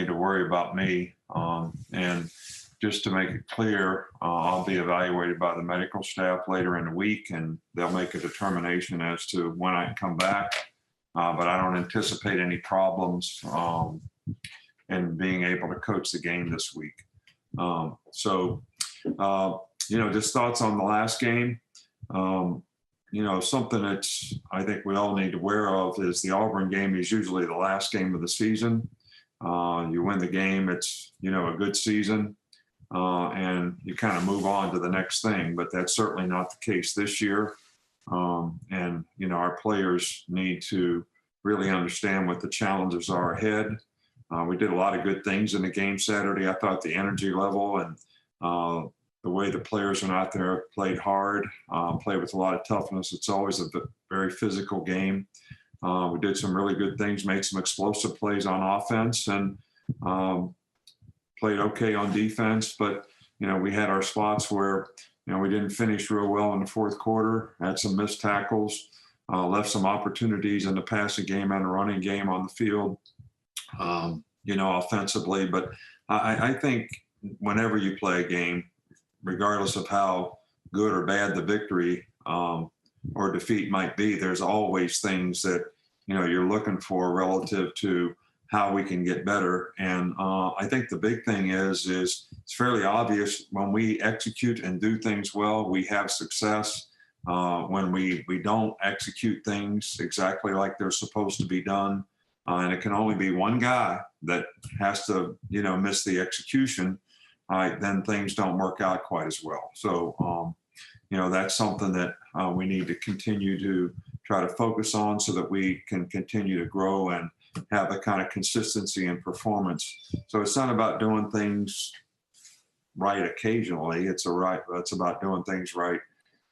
to worry about me. And just to make it clear, I'll be evaluated by the medical staff later in the week, and they'll make a determination as to when I can come back. But I don't anticipate any problems in being able to coach the game this week. Just thoughts on the last game. Something that's I think we all need to aware of is the Auburn game is usually the last game of the season. You win the game, it's a good season, and you kind of move on to the next thing. But that's certainly not the case this year. Our players need to really understand what the challenges are ahead. We did a lot of good things in the game Saturday. I thought the energy level and the way the players went out there played hard, played with a lot of toughness. It's always a very physical game. We did some really good things, made some explosive plays on offense, and played okay on defense. But, we had our spots where, we didn't finish real well in the fourth quarter, had some missed tackles, left some opportunities in the passing game and the running game on the field, offensively. But I think whenever you play a game, regardless of how good or bad the victory or defeat might be, there's always things that, you're looking for relative to how we can get better. And I think the big thing is it's fairly obvious when we execute and do things well, we have success. When we don't execute things exactly like they're supposed to be done, and it can only be one guy that has to, miss the execution, then things don't work out quite as well. So, that's something that we need to continue to try to focus on so that we can continue to grow and have the kind of consistency and performance. So it's not about doing things right occasionally. It's about doing things right,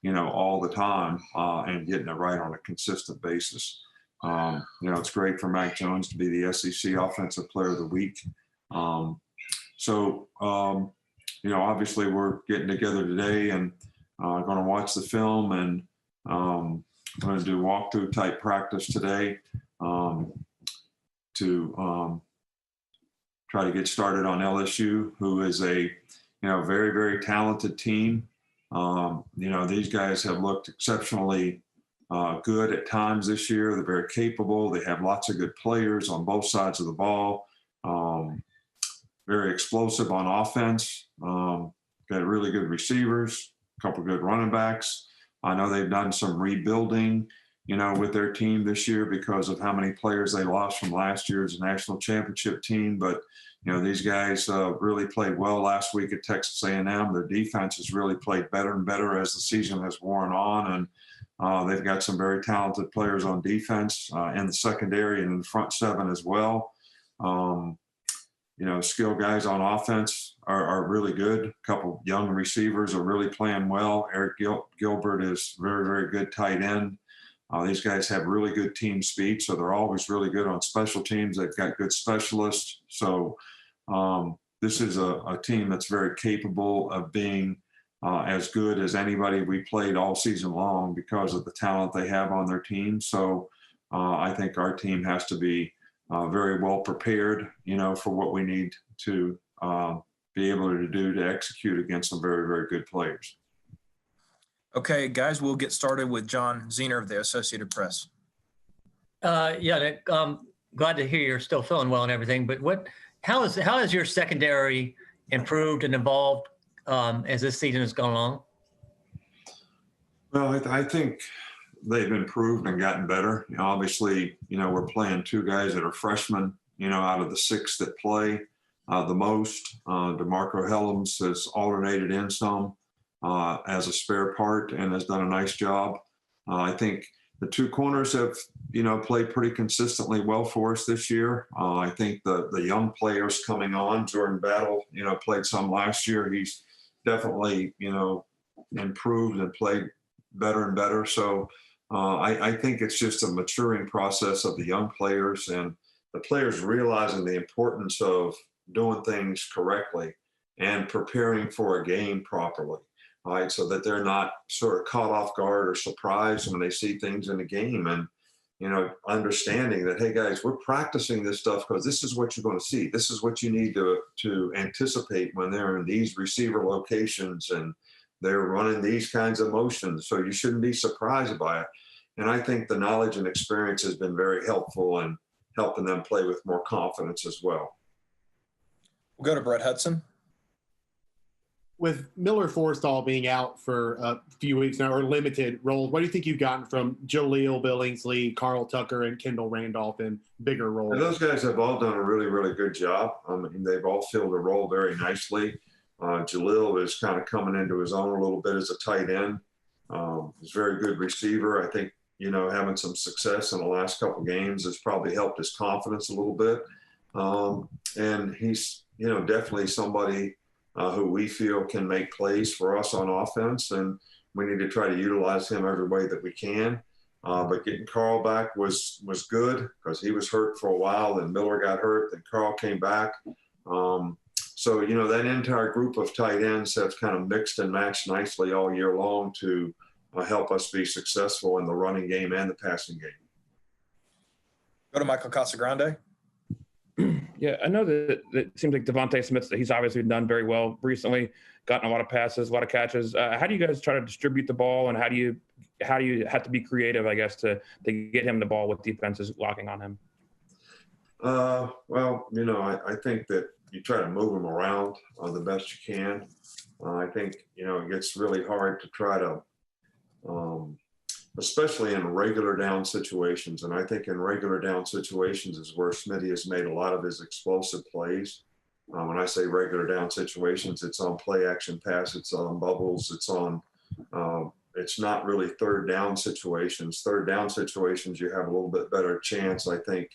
all the time, and getting it right on a consistent basis. It's great for Mac Jones to be the SEC Offensive Player of the Week. Obviously we're getting together today and going to watch the film, and going to do walkthrough type practice today to try to get started on LSU, who is a very, very talented team. These guys have looked exceptionally good at times this year. They're very capable. They have lots of good players on both sides of the ball. Very explosive on offense. Got really good receivers, a couple good running backs. I know they've done some rebuilding, with their team this year because of how many players they lost from last year's national championship team. But, these guys really played well last week at Texas A&M. Their defense has really played better and better as the season has worn on. And they've got some very talented players on defense in the secondary and in the front seven as well. Skilled guys on offense are really good. A couple young receivers are really playing well. Eric Gilbert is very, very good tight end. These guys have really good team speed, so they're always really good on special teams. They've got good specialists. So this is a team that's very capable of being as good as anybody we played all season long because of the talent they have on their team. So I think our team has to be very well prepared, for what we need to be able to do to execute against some very, very good players. Okay, guys, we'll get started with John Zener of the Associated Press. Nick, glad to hear you're still feeling well and everything, but how has your secondary improved and evolved as this season has gone along? Well, I think they've improved and gotten better. Obviously, we're playing two guys that are freshmen, out of the six that play the most. DeMarco Helms has alternated in some as a spare part and has done a nice job. I think the two corners have, played pretty consistently well for us this year. I think the young players coming on, Jordan Battle, played some last year. He's definitely, improved and played better and better. So I think it's just a maturing process of the young players and the players realizing the importance of doing things correctly and preparing for a game properly, right? So that they're not sort of caught off guard or surprised when they see things in the game. And, understanding that, hey guys, we're practicing this stuff because this is what you're going to see. This is what you need to anticipate when they're in these receiver locations and they're running these kinds of motions. So you shouldn't be surprised by it. And I think the knowledge and experience has been very helpful in helping them play with more confidence as well. We'll go to Brett Hudson. With Miller Forrestall being out for a few weeks now, or limited roles, what do you think you've gotten from Jaleel Billingsley, Carl Tucker, and Kendall Randolph in bigger roles? And those guys have all done a really, really good job. I mean, they've all filled a role very nicely. Jaleel is kind of coming into his own a little bit as a tight end. He's a very good receiver. I think, having some success in the last couple of games has probably helped his confidence a little bit. And he's, definitely somebody who we feel can make plays for us on offense, and we need to try to utilize him every way that we can. But getting Carl back was good because he was hurt for a while. Then Miller got hurt. Then Carl came back. So, that entire group of tight ends have kind of mixed and matched nicely all year long to help us be successful in the running game and the passing game. Go to Michael Casagrande. Yeah, I know that it seems like Devontae Smith, he's obviously done very well recently, gotten a lot of passes, a lot of catches. How do you guys try to distribute the ball, and how do you have to be creative, I guess, to get him the ball with defenses locking on him? Well, I think that you try to move him around the best you can. I think, it gets really hard to try to, especially in regular down situations. And I think in regular down situations is where Smitty has made a lot of his explosive plays. When I say regular down situations, it's on play action pass, it's on bubbles, it's not really third down situations. Third down situations, you have a little bit better chance, I think,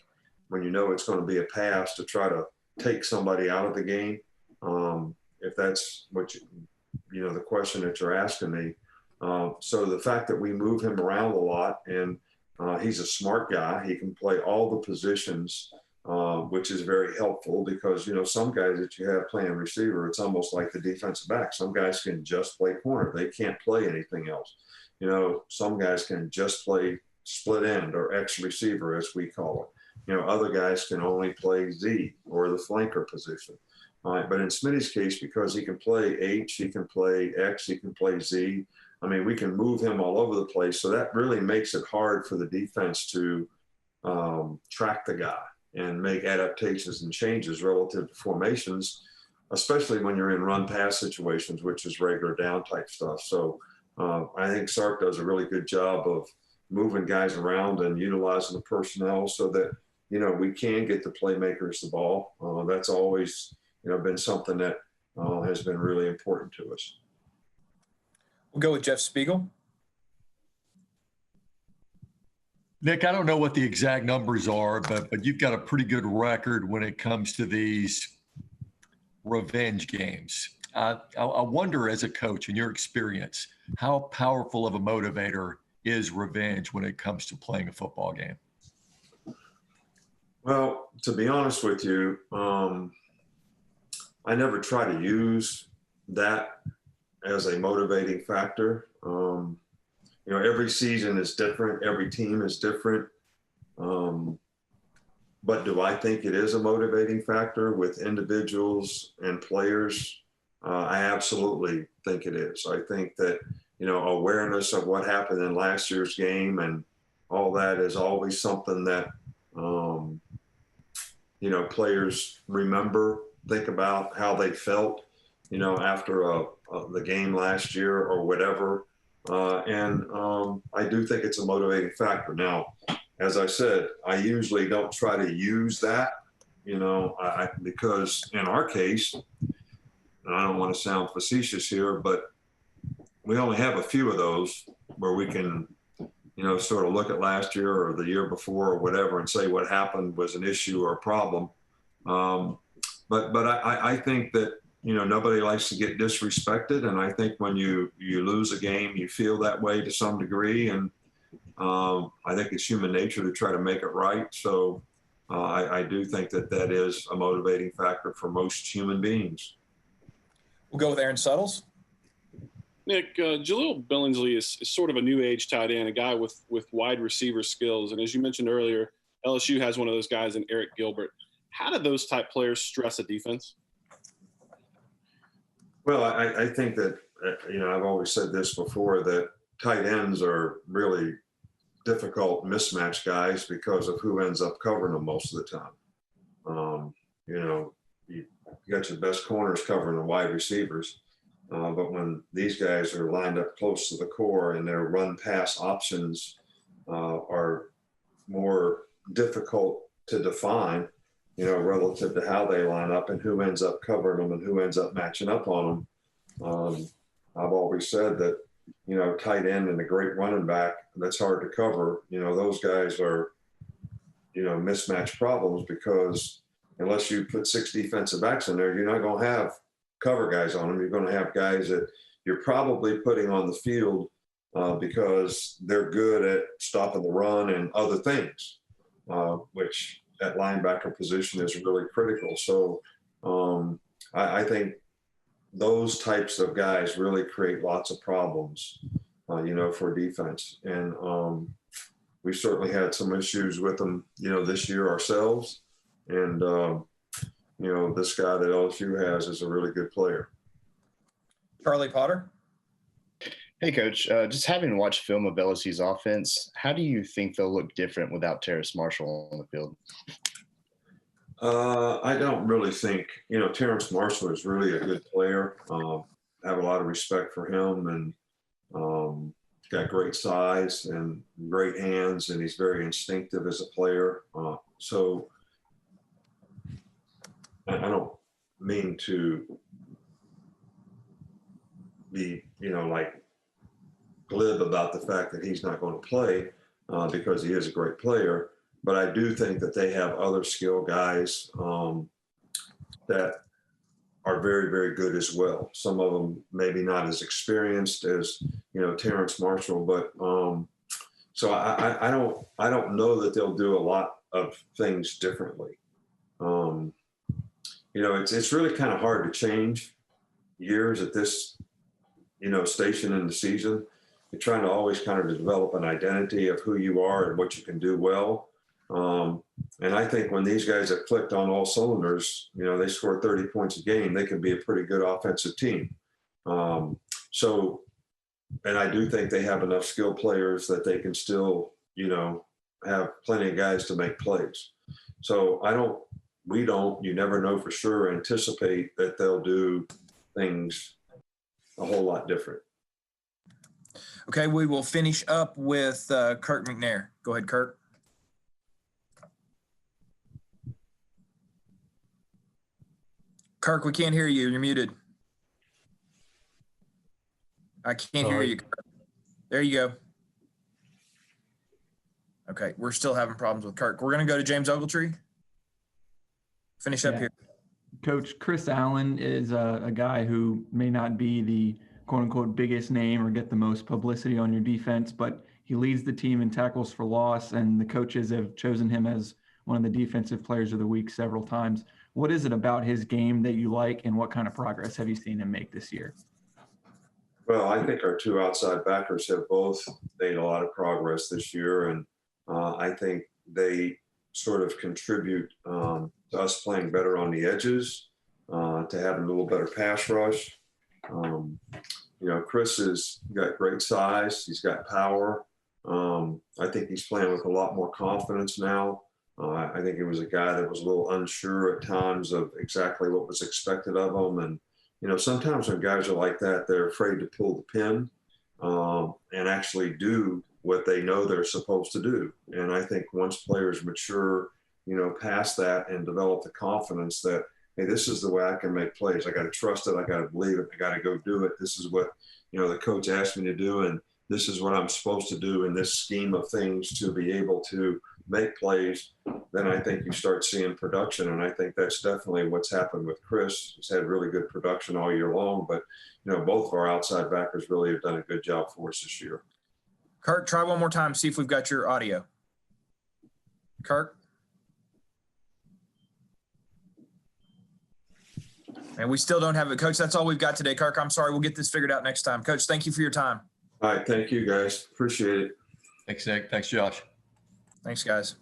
when it's going to be a pass, to try to take somebody out of the game. If that's what the question that you're asking me. So the fact that we move him around a lot, and he's a smart guy, he can play all the positions, which is very helpful because, some guys that you have playing receiver, it's almost like the defensive back. Some guys can just play corner. They can't play anything else. Some guys can just play split end or X receiver, as we call it. Other guys can only play Z or the flanker position. But in Smitty's case, because he can play H, he can play X, he can play Z, I mean, we can move him all over the place. So that really makes it hard for the defense to track the guy and make adaptations and changes relative to formations, especially when you're in run pass situations, which is regular down type stuff. So I think Sark does a really good job of moving guys around and utilizing the personnel so that, we can get the playmakers the ball. That's always, been something that has been really important to us. We'll go with Jeff Spiegel. Nick, I don't know what the exact numbers are, but you've got a pretty good record when it comes to these revenge games. I wonder, as a coach, in your experience, how powerful of a motivator is revenge when it comes to playing a football game? Well, to be honest with you, I never try to use that as a motivating factor. Every season is different. Every team is different. But do I think it is a motivating factor with individuals and players? I absolutely think it is. I think that, awareness of what happened in last year's game and all that is always something that, players remember, think about how they felt, after the game last year or whatever. And I do think it's a motivating factor. Now, as I said, I usually don't try to use that, because in our case, and I don't want to sound facetious here, but we only have a few of those where we can, sort of look at last year or the year before or whatever and say what happened was an issue or a problem. But I think that, nobody likes to get disrespected. And I think when you lose a game, you feel that way to some degree. And I think it's human nature to try to make it right. So I do think that is a motivating factor for most human beings. We'll go with Aaron Suttles. Nick, Jaleel Billingsley is sort of a new age tight end, a guy with wide receiver skills. And as you mentioned earlier, LSU has one of those guys in Eric Gilbert. How do those type players stress a defense? Well, I think that, I've always said this before, that tight ends are really difficult mismatch guys because of who ends up covering them most of the time. You got your best corners covering the wide receivers. But when these guys are lined up close to the core and their run pass options are more difficult to define, relative to how they line up and who ends up covering them and who ends up matching up on them. I've always said that, tight end and a great running back, that's hard to cover. Those guys are, mismatch problems because unless you put 6 defensive backs in there, you're not going to have cover guys on them. You're going to have guys that you're probably putting on the field because they're good at stopping the run and other things, which at linebacker position is really critical. So I think those types of guys really create lots of problems, for defense. And we certainly had some issues with them, this year ourselves. And, this guy that LSU has is a really good player. Charlie Potter. Hey, Coach. Just having watched film of LSU's offense, how do you think they'll look different without Terrace Marshall on the field? I don't really think, Terrence Marshall is really a good player. I have a lot of respect for him, and got great size and great hands, and he's very instinctive as a player. So I don't mean to be, glib about the fact that he's not going to play because he is a great player. But I do think that they have other skill guys that are very, very good as well. Some of them maybe not as experienced as, Terrence Marshall, but so I don't know that they'll do a lot of things differently. It's really kind of hard to change years at this, station in the season. You're trying to always kind of develop an identity of who you are and what you can do well. And I think when these guys have clicked on all cylinders, they score 30 points a game, they can be a pretty good offensive team. And I do think they have enough skilled players that they can still, have plenty of guys to make plays. So you never know for sure, anticipate that they'll do things a whole lot different. Okay, we will finish up with Kirk McNair. Go ahead, Kirk. Kirk, we can't hear you. You're muted. I can't hear you, Kirk. There you go. Okay, we're still having problems with Kirk. We're going to go to James Ogletree. Finish up here. Coach, Chris Allen is a guy who may not be the quote-unquote biggest name or get the most publicity on your defense, but he leads the team in tackles for loss, and the coaches have chosen him as one of the defensive players of the week several times. What is it about his game that you like, and what kind of progress have you seen him make this year? Well, I think our 2 outside backers have both made a lot of progress this year, and I think they sort of contribute to us playing better on the edges, to having a little better pass rush. Chris has got great size. He's got power. I think he's playing with a lot more confidence now. I think he was a guy that was a little unsure at times of exactly what was expected of him. And, sometimes when guys are like that, they're afraid to pull the pin and actually do what they know they're supposed to do. And I think once players mature, past that and develop the confidence that, hey, this is the way I can make plays. I got to trust it. I got to believe it. I got to go do it. This is what, the coach asked me to do. And this is what I'm supposed to do in this scheme of things to be able to make plays. Then I think you start seeing production. And I think that's definitely what's happened with Chris. He's had really good production all year long, but, both of our outside backers really have done a good job for us this year. Kirk, try one more time. See if we've got your audio. Kirk? And we still don't have it. Coach, that's all we've got today. Kirk, I'm sorry. We'll get this figured out next time. Coach, thank you for your time. All right. Thank you, guys. Appreciate it. Thanks, Nick. Thanks, Josh. Thanks, guys.